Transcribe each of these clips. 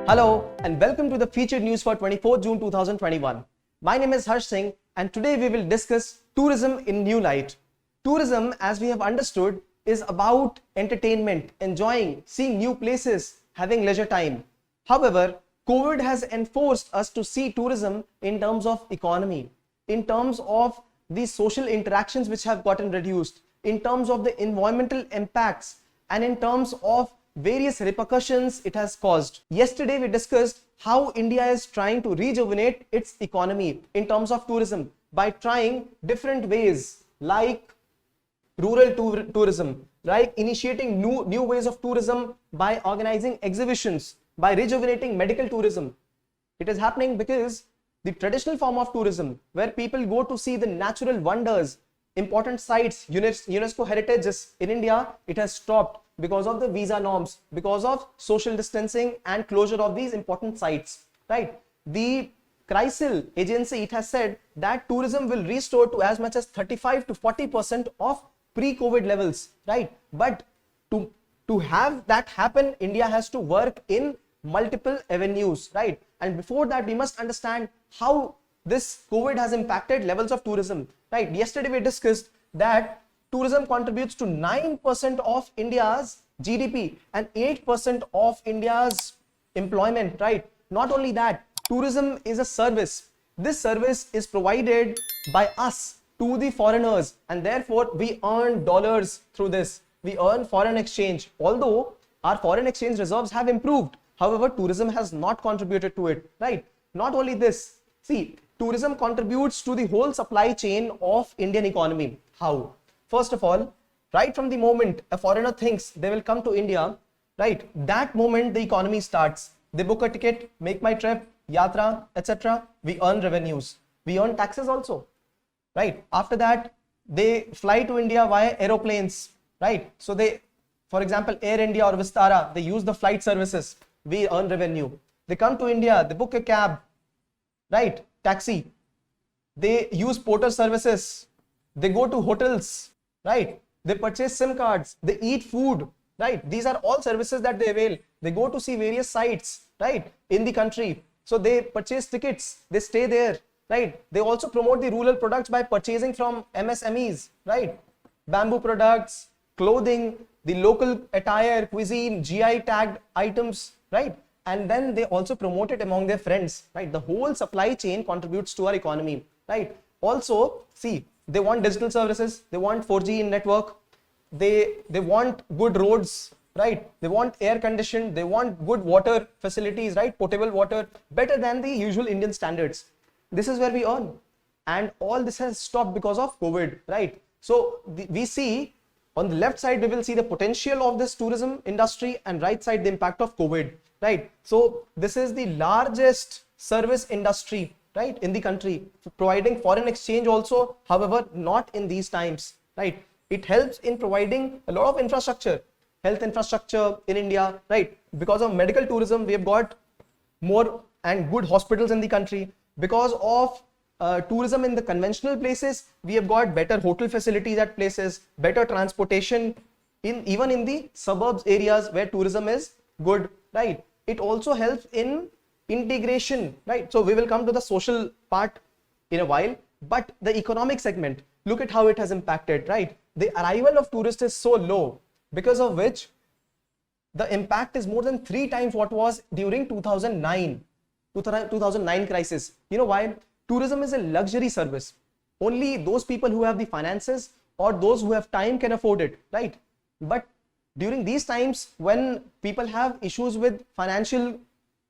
Hello and welcome to the featured news for 24th June 2021. My name is Harsh Singh and today we will discuss tourism in new light. Tourism, as we have understood, is about entertainment, enjoying, seeing new places, having leisure time. However, COVID has enforced us to see tourism in terms of economy, in terms of the social interactions which have gotten reduced, in terms of the environmental impacts, and in terms of various repercussions it has caused. Yesterday we discussed how India is trying to rejuvenate its economy in terms of tourism by trying different ways like rural tourism, like initiating new ways of tourism by organizing exhibitions, by rejuvenating medical tourism. It is happening because the traditional form of tourism, where people go to see the natural wonders, important sites, UNESCO heritages in India, it has stopped because of the visa norms, because of social distancing and closure of these important sites, right? The CRISIL agency, it has said that tourism will restore to as much as 35 to 40% of pre-COVID levels, right? But to have that happen, India has to work in multiple avenues, right? And before that, we must understand how this COVID has impacted levels of tourism, right? Yesterday we discussed that tourism contributes to 9% of India's GDP and 8% of India's employment, right? Not only that, tourism is a service. This service is provided by us to the foreigners, and therefore we earn dollars through this. We earn foreign exchange. Although our foreign exchange reserves have improved, however, tourism has not contributed to it, right? Not only this, see, tourism contributes to the whole supply chain of Indian economy. How? First of all, right from the moment a foreigner thinks they will come to India, right, that moment the economy starts. They book a ticket, make my trip, yatra, etc. We earn revenues. We earn taxes also, right? After that, they fly to India via aeroplanes, right? So they, for example, Air India or Vistara, they use the flight services. We earn revenue. They come to India, they book a cab, right? Taxi. They use porter services. They go to hotels, right? They purchase SIM cards, they eat food, right? These are all services that they avail. They go to see various sites, right, in the country. So they purchase tickets, they stay there, right? They also promote the rural products by purchasing from MSMEs, right? Bamboo products, clothing, the local attire, cuisine, GI tagged items, right? And then they also promote it among their friends, right? The whole supply chain contributes to our economy, right? Also, see, they want digital services, they want 4G in network, they want good roads, right? They want air conditioned, they want good water facilities, right? Potable water, better than the usual Indian standards. This is where we earn. And all this has stopped because of COVID, right? So we see on the left side, we will see the potential of this tourism industry, and right side, the impact of COVID, right? So this is the largest service industry, right, in the country, providing foreign exchange also, however, not in these times, right? It helps in providing a lot of infrastructure, health infrastructure in India, right? Because of medical tourism, we have got more and good hospitals in the country. Because of tourism in the conventional places, we have got better hotel facilities at places, better transportation even in the suburbs areas where tourism is good, right? It also helps in integration, right? So we will come to the social part in a while, but the economic segment, look at how it has impacted, right? The arrival of tourists is so low, because of which the impact is more than 3 times what was during 2009 crisis. You know why? Tourism is a luxury service. Only those people who have the finances or those who have time can afford it, right? But during these times when people have issues with financial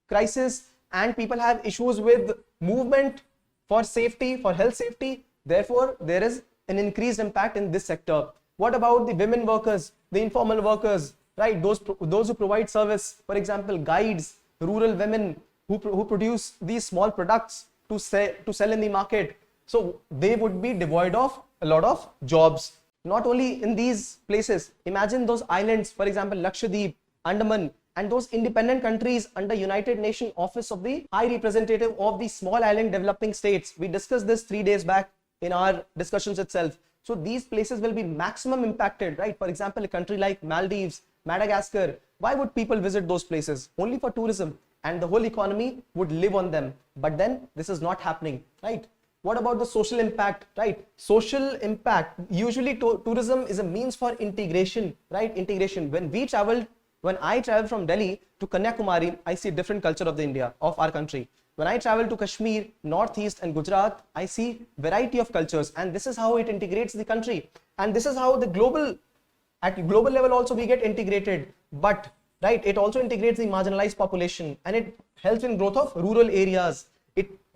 crisis and people have issues with movement for safety, for health safety, therefore there is an increased impact in this sector. What about the women workers, the informal workers, right? Those who provide service, for example, guides, rural women who produce these small products to sell in the market. So they would be devoid of a lot of jobs. Not only in these places, imagine those islands, for example, Lakshadweep, Andaman, and those independent countries under United Nations Office of the High Representative of the Small Island Developing States. We discussed this 3 days back in our discussions itself. So these places will be maximum impacted, right? For example, a country like Maldives, Madagascar, why would people visit those places? Only for tourism, and the whole economy would live on them. But then this is not happening, right? What about the social impact, right? Social impact, usually tourism is a means for integration, right? Integration. When I travel from Delhi to Kanyakumari, I see different culture of the India, of our country. When I travel to Kashmir, Northeast and Gujarat, I see variety of cultures, and this is how it integrates the country. And this is how at global level also we get integrated. But, right, it also integrates the marginalized population, and it helps in growth of rural areas.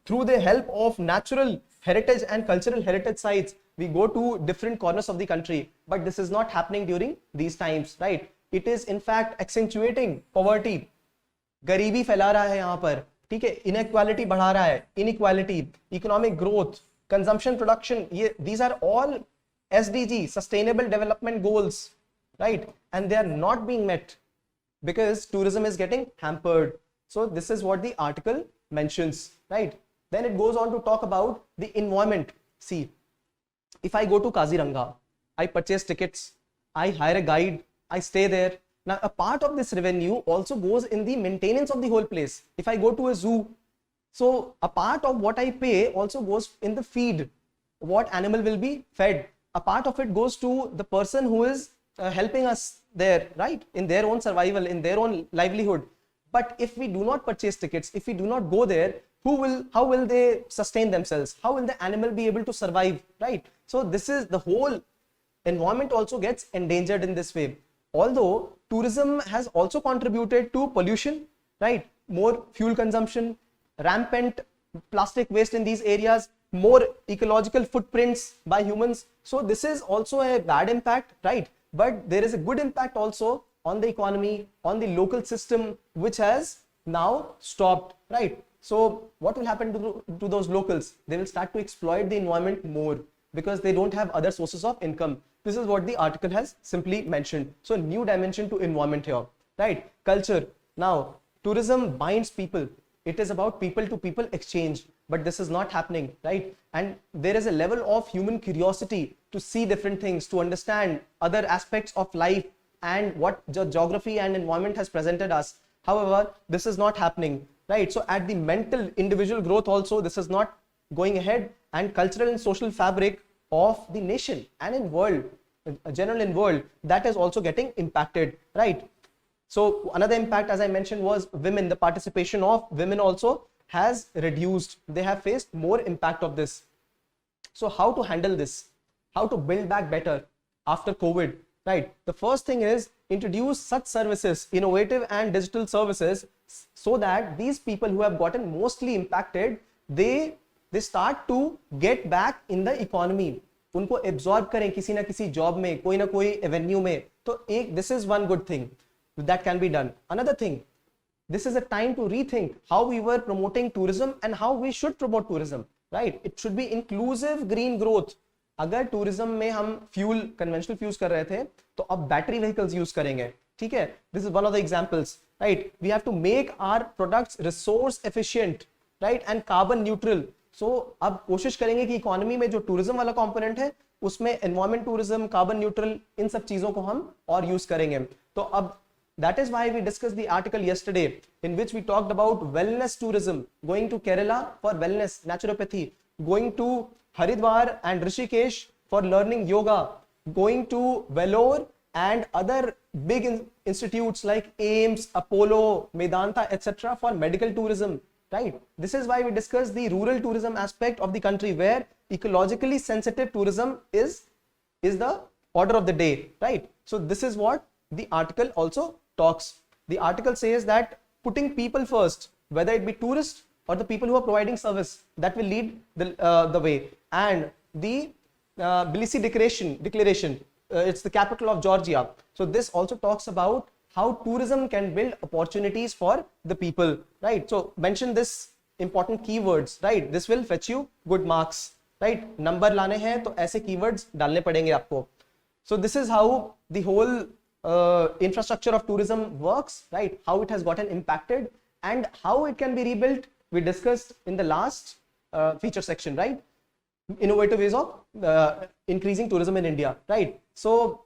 Through the help of natural heritage and cultural heritage sites, we go to different corners of the country. But this is not happening during these times, right? It is in fact accentuating poverty. गरीबी फैला रहा है यहाँ पर, ठीक है, inequality बढ़ा रहा है, inequality, economic growth, consumption, production, these are all SDG, Sustainable Development Goals, right? And they are not being met because tourism is getting hampered. So this is what the article mentions, right? Then it goes on to talk about the environment. See, if I go to Kaziranga, I purchase tickets, I hire a guide, I stay there. Now, a part of this revenue also goes in the maintenance of the whole place. If I go to a zoo, so a part of what I pay also goes in the feed, what animal will be fed. A part of it goes to the person who is helping us there, right? In their own survival, in their own livelihood. But if we do not purchase tickets, if we do not go there, how will they sustain themselves? How will the animal be able to survive, right? So this is the whole environment also gets endangered in this way. Although tourism has also contributed to pollution, right? More fuel consumption, rampant plastic waste in these areas, more ecological footprints by humans. So this is also a bad impact, right? But there is a good impact also on the economy, on the local system, which has now stopped, right? So what will happen to those locals? They will start to exploit the environment more because they don't have other sources of income. This is what the article has simply mentioned. So new dimension to environment here, right? Culture. Now, tourism binds people. It is about people to people exchange, but this is not happening, right? And there is a level of human curiosity to see different things, to understand other aspects of life and what geography and environment has presented us. However, this is not happening, right? So at the mental individual growth also, this is not going ahead, and cultural and social fabric of the nation and in world, general in world, that is also getting impacted, right? So another impact, as I mentioned, was women. The participation of women also has reduced. They have faced more impact of this. So how to handle this? How to build back better after COVID, right? The first thing is introduce such services, innovative and digital services, so that these people who have gotten mostly impacted, they start to get back in the economy. उनको absorb करें किसी ना किसी job में, कोई ना कोई avenue में. तो this is one good thing that can be done. Another thing, this is a time to rethink how we were promoting tourism and how we should promote tourism, right? It should be inclusive green growth. अगर tourism में हम conventional fuels कर रहे थे, तो अब battery vehicles use करेंगे, ठीक है? This is one of the examples, right? We have to make our products resource efficient, right? And carbon neutral. So अब कोशिश करेंगे कि इकोनॉमी में जो टूरिज्म वाला कंपोनेंट है उसमें एनवायरमेंट टूरिज्म, कार्बन न्यूट्रल, इन सब चीजों को हम और यूज करेंगे. तो अब that is why we discussed the article yesterday in which we talked about wellness tourism, going to Kerala for wellness, naturopathy, going to Haridwar and Rishikesh for learning yoga, going to Vellore and other big institutes like AIIMS, Apollo, Medanta, etc. for medical tourism, right? This is why we discussed the rural tourism aspect of the country, where ecologically sensitive tourism is the order of the day, right? So this is what the article also talks. The article says that putting people first, whether it be tourists or the people who are providing service, that will lead the way. And the Tbilisi declaration, it's the capital of Georgia. So this also talks about how tourism can build opportunities for the people, right? So mention this important keywords, right? This will fetch you good marks, right? Number लाने हैं तो ऐसे keywords डालने पड़ेंगे आपको. So this is how the whole infrastructure of tourism works, right? How it has gotten impacted and how it can be rebuilt. We discussed in the last feature section, right? innovative ways of increasing tourism in India, right? So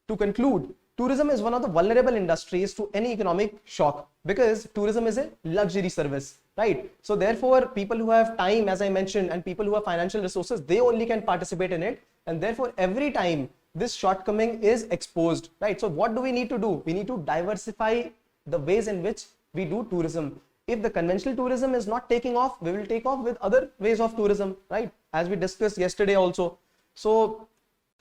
to conclude, tourism is one of the vulnerable industries to any economic shock because tourism is a luxury service, right? So therefore, people who have time, as I mentioned, and people who have financial resources, they only can participate in it. And therefore, every time this shortcoming is exposed, right? So what do we need to do? We need to diversify the ways in which we do tourism. If the conventional tourism is not taking off, we will take off with other ways of tourism, right? As we discussed yesterday also. So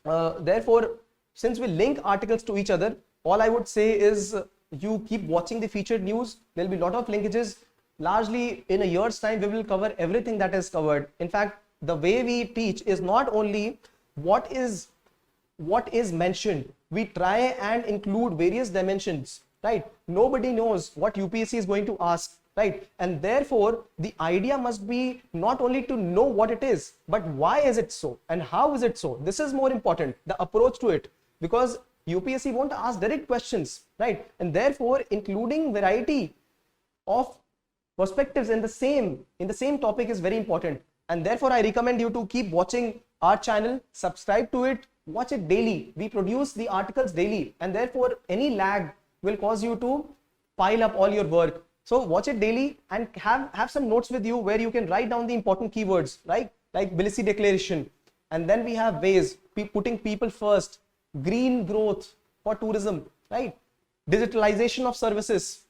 therefore, since we link articles to each other, all I would say is you keep watching the featured news. There'll be a lot of linkages. Largely in a year's time, we will cover everything that is covered. In fact, the way we teach is not only what is mentioned. We try and include various dimensions, right? Nobody knows what UPSC is going to ask, right? And therefore, the idea must be not only to know what it is, but why is it so and how is it so? This is more important, the approach to it, because UPSC won't ask direct questions, right? And therefore, including variety of perspectives in the same topic is very important. And therefore, I recommend you to keep watching our channel, subscribe to it, watch it daily. We produce the articles daily, and therefore any lag will cause you to pile up all your work. So watch it daily and have some notes with you where you can write down the important keywords, right? Like Tbilisi Declaration. And then we have ways, putting people first, green growth for tourism, right? Digitalization of services,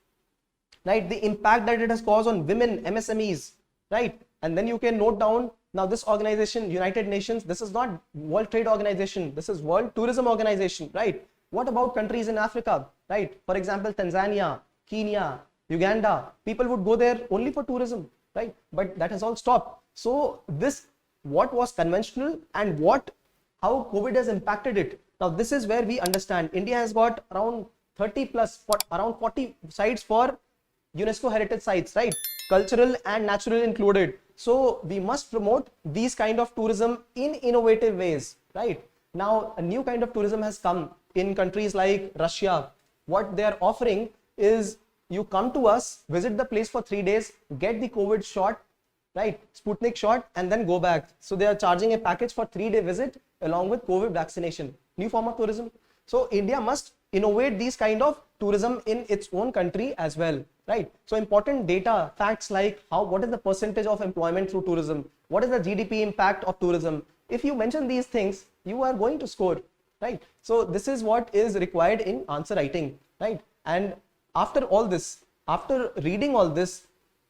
right? The impact that it has caused on women, MSMEs, right? And then you can note down, now this organization, United Nations, this is not World Trade Organization, this is World Tourism Organization, right? What about countries in Africa, right? For example, Tanzania, Kenya, Uganda, people would go there only for tourism, right? But that has all stopped. So this, what was conventional and how COVID has impacted it. Now this is where we understand India has got around 30 plus, around 40 sites for UNESCO heritage sites, right? Cultural and natural included. So we must promote these kind of tourism in innovative ways, right? Now a new kind of tourism has come in countries like Russia. What they are offering is you come to us, visit the place for 3 days, get the COVID shot, right? Sputnik shot, and then go back. So they are charging a package for 3-day visit along with COVID vaccination. New form of tourism. So India must innovate these kind of tourism in its own country as well, right? So important data, facts like what is the percentage of employment through tourism? What is the GDP impact of tourism? If you mention these things, you are going to score, right? So this is what is required in answer writing, right? And after all this, after reading all this,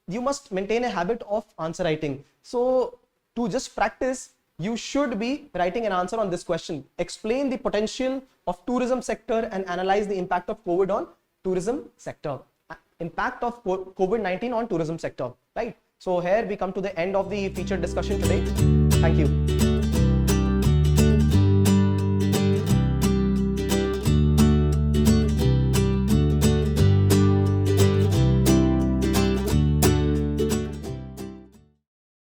you must maintain a habit of answer writing. So to just practice, you should be writing an answer on this question. Explain the potential of tourism sector and analyze the impact of COVID on tourism sector. Impact of COVID-19 on tourism sector, right? So here we come to the end of the featured discussion today. Thank you.